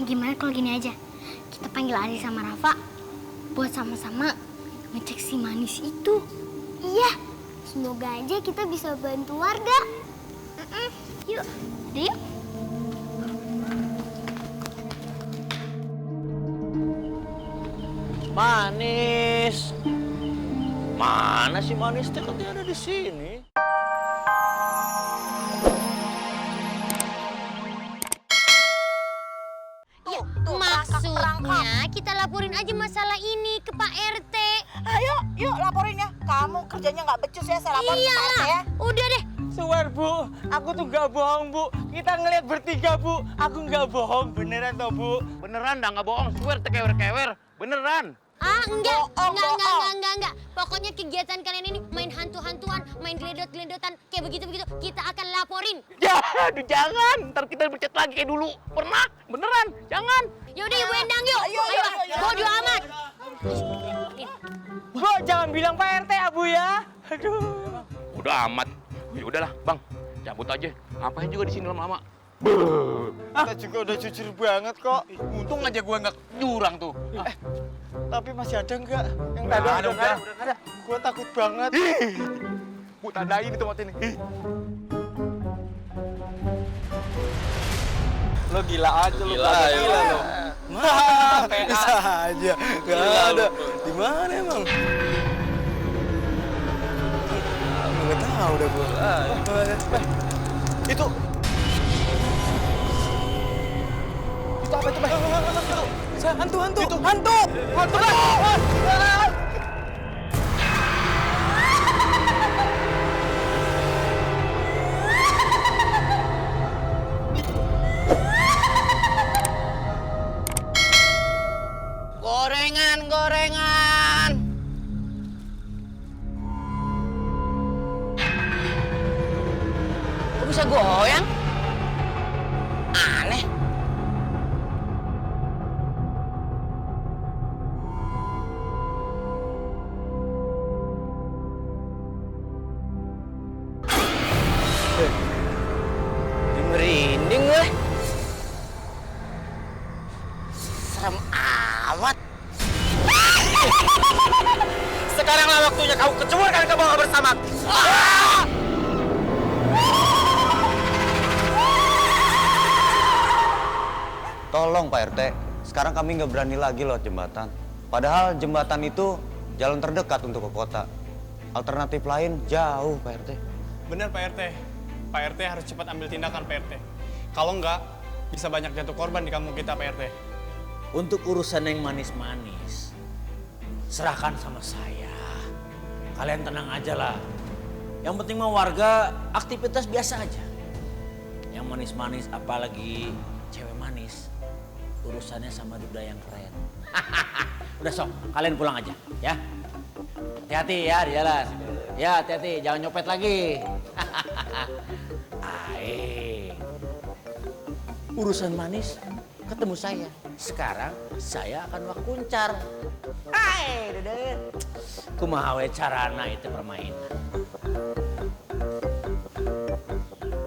gimana kalau gini aja? Kita panggil Ari sama Rafa buat sama-sama ngecek si manis itu. Iya, semoga aja kita bisa bantu warga. Yuk, udah yuk. Manis. Mana sih Manis? Katanya ada di sini. Maksudnya kita laporin aja masalah ini ke Pak RT. Ayo, yuk laporin ya. Kamu kerjanya nggak becus ya, saya laporin ke Pak RT ya. Udah deh. Suwer Bu, aku tuh nggak bohong Bu. Kita ngeliat bertiga Bu, aku nggak bohong beneran toh Bu. Beneran dah nggak bohong. Swear tekewer-kewer. Beneran. Enggak. Pokoknya kegiatan kalian ini main hantu-hantuan, main geledot-geledotan, kayak begitu-begitu. Kita akan laporin. Ya, aduh jangan. Ntar kita bercet lagi kayak dulu. Pernah? Beneran. Jangan. Yaudah, Ibu Endang yuk. Ayo. Bodo amat. Bu, jangan bilang Pak RT ya Bu ya. Aduh. Udah amat. Ya udahlah, Bang. Cabut aja. Ngapain juga di sini lama-lama? Kita juga udah jujur banget kok. Untung aja gue nggak jurang tuh. Tapi masih ada nggak? Yang Nggak tadi ada. Gue takut banget. Bu, tandain di tempat ini. Lo gila aja lo. Gila lo. Bisa aja. Gak ada. Di mana emang? Nggak tahu dah gue. Itu apa itu, Bay? Hantu. Gorengan. Kok bisa goyang? Aneh. Merinding gue. Serem amat. Sekaranglah waktunya kau kecualikan ke bawah bersama. Tolong Pak RT, sekarang kami nggak berani lagi lewat jembatan. Padahal jembatan itu jalan terdekat untuk ke kota. Alternatif lain jauh Pak RT. Benar Pak RT. Pak RT harus cepat ambil tindakan Pak RT. Kalau enggak, bisa banyak jatuh korban di kampung kita Pak RT. Untuk urusan yang manis-manis, serahkan sama saya. Kalian tenang aja lah. Yang penting mah warga aktivitas biasa aja. Yang manis-manis apalagi cewek manis, urusannya sama duda yang keren. Udah sok, kalian pulang aja ya. Hati-hati ya di jalan. Ya hati-hati, jangan nyopet lagi. Urusan manis ketemu saya. Sekarang saya akan wakuncar. Hai, Dede. Kumaha we carana itu permainan.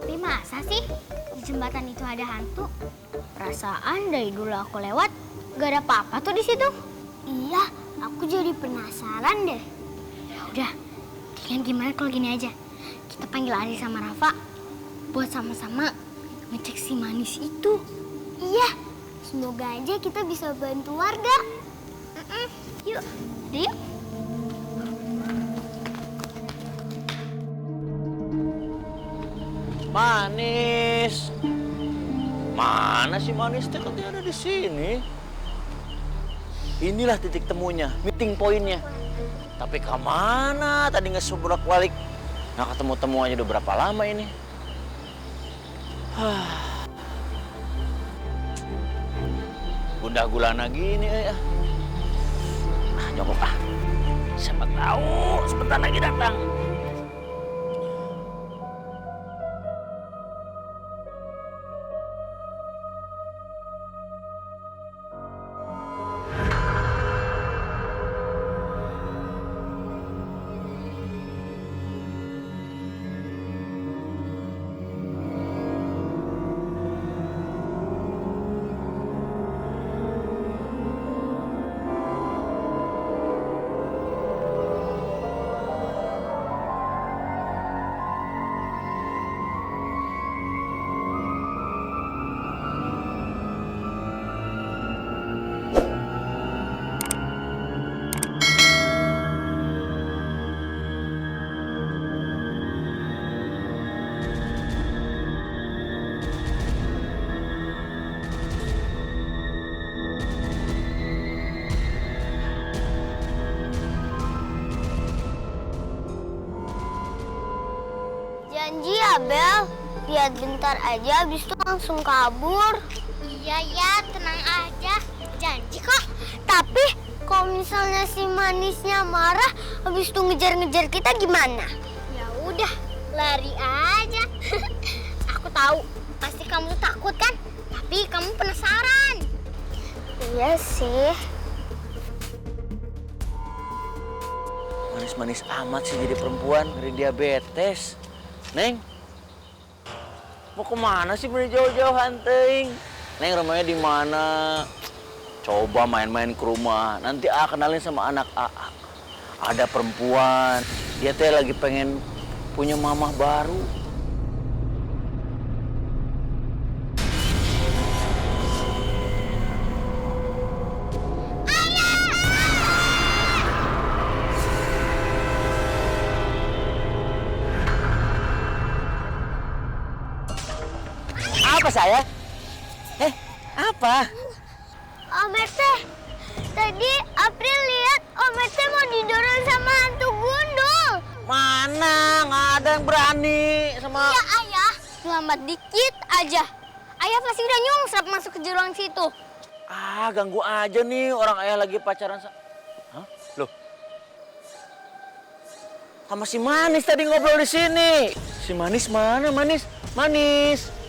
Tapi masa sih di jembatan itu ada hantu? Perasaan dari dulu aku lewat gak ada apa-apa tuh di situ. Iya, aku jadi penasaran deh. Ya udah, gimana kalau gini aja? Kita panggil Ari sama Rafa buat sama-sama ngecek si manis itu. Iya, semoga aja kita bisa bantu warga. Yuk, udah yuk. Manis. Mana sih Manis? Katanya ada di sini. Inilah titik temunya, meeting pointnya. Tapi kemana? Tadi nggak bolak-balik. Nggak ketemu-temu aja udah berapa lama ini? Gundah gulana gini ya. Jongkok siapa tahu sebentar lagi datang. Janji ya, Bel. Lihat bentar aja, habis itu langsung kabur. Iya, ya, tenang aja. Janji kok. Tapi kalau misalnya si manisnya marah, habis itu ngejar-ngejar kita gimana? Ya udah, lari aja. Aku tahu, pasti kamu takut kan? Tapi kamu penasaran. Iya sih. Manis-manis amat sih jadi perempuan, ngeri diabetes. Neng, mau kemana sih beli jauh-jauh hunting? Neng, rumahnya di mana? Coba main-main ke rumah, nanti kenalin sama anak Ada perempuan, dia teh lagi pengen punya mamah baru. Apa saya? Apa? Om RT, tadi April lihat Om RT mau didorong sama hantu gundul. Mana? Nggak ada yang berani sama... Iya, Ayah. Lambat dikit aja. Ayah pasti udah nyungsep masuk ke jurang situ. Ganggu aja nih, orang ayah lagi pacaran Hah? Loh? Sama si Manis tadi ngobrol di sini. Si Manis mana, Manis? Manis.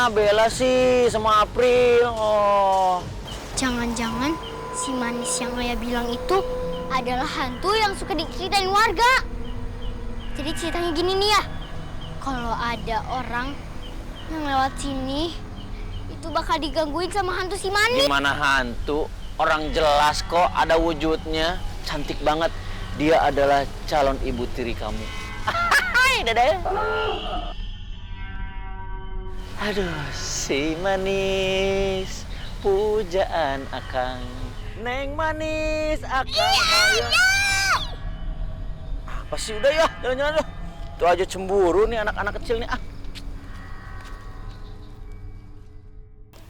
Bella sih sama April. Oh. Jangan-jangan si Manis yang Ayah bilang itu adalah hantu yang suka diceritain warga. Jadi ceritanya gini nih ya. Kalau ada orang yang lewat sini, itu bakal digangguin sama hantu si Manis. Gimana hantu? Orang jelas kok ada wujudnya. Cantik banget. Dia adalah calon ibu tiri kamu. Hai, dadah. Aduh, si Manis, pujaan akang. Neng Manis, akang sayang. Apa sih, udah ya, jalan-jalan loh. Itu aja cemburu nih anak-anak kecil nih.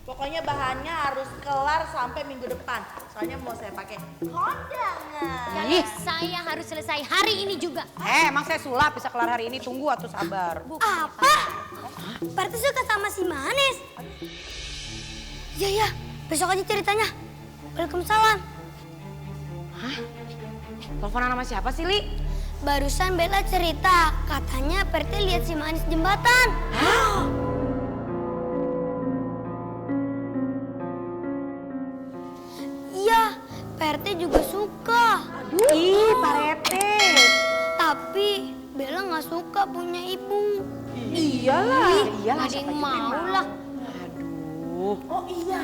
Pokoknya bahannya harus kelar sampai minggu depan. Soalnya mau saya pakai kondangan. Jadi saya harus selesai hari ini juga. Emang saya sulap bisa kelar hari ini, tunggu atuh sabar. Apa? Pak RT suka sama si Manis? Iya, ya. Besok aja ceritanya. Waalaikumsalam. Hah? Teleponan sama siapa sih, Li? Barusan Bella cerita, katanya Pak RT lihat si Manis jembatan. Hah? Iya, Pak RT juga suka. Ih, Pak Rete. Tapi Bella nggak suka punya ibu. Iyalah. Iyalah, Ada yang siapa juga mau lah. Aduh. Oh iya,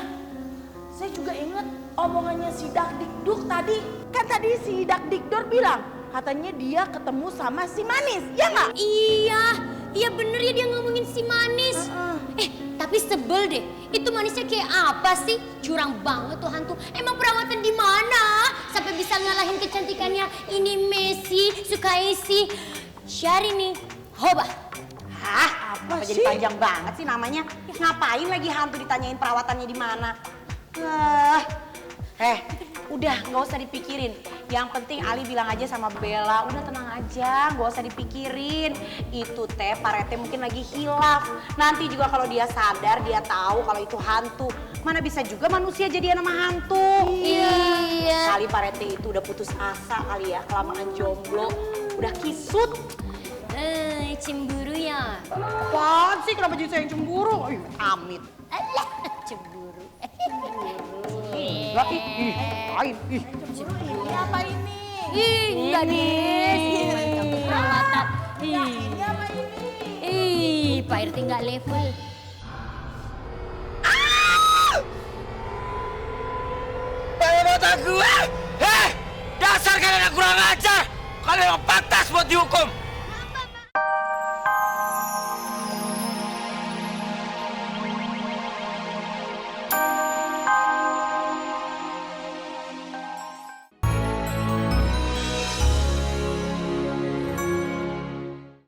saya juga inget omongannya si Dak Dikduk tadi. Kan tadi si Dak Dikdur bilang, katanya dia ketemu sama si Manis, ya nggak? Iya bener ya dia ngomongin si Manis. Tapi sebel deh, itu Manisnya kayak apa sih? Curang banget tuh hantu. Emang perawatan di mana? Sampai bisa ngalahin kecantikannya ini Messi, Sukaisi, Syahrini, Hoba. Hah? Apa jadi panjang banget sih namanya? Ngapain lagi hantu ditanyain perawatannya di mana? Udah nggak usah dipikirin. Yang penting Ali bilang aja sama Bella, udah tenang aja, nggak usah dipikirin. Itu teh Pak Rete mungkin lagi hilaf. Nanti juga kalau dia sadar, dia tahu kalau itu hantu. Mana bisa juga manusia jadi nama hantu. Iya. Kali Pak Rete itu udah putus asa kali ya, kelamaan jomblo, udah kisut. Cemburu ya? Apaan sih, kenapa jadi saya yang cemburu? Amit. Alah, cemburu. Enggak, lain. Ini apa ini? Enggak deh. Mantap perawatan. Ini apa ini? Pak RT nggak level. Bawa motor gue! Dasar kalian yang kurang ajar! Kalian yang pantas buat dihukum!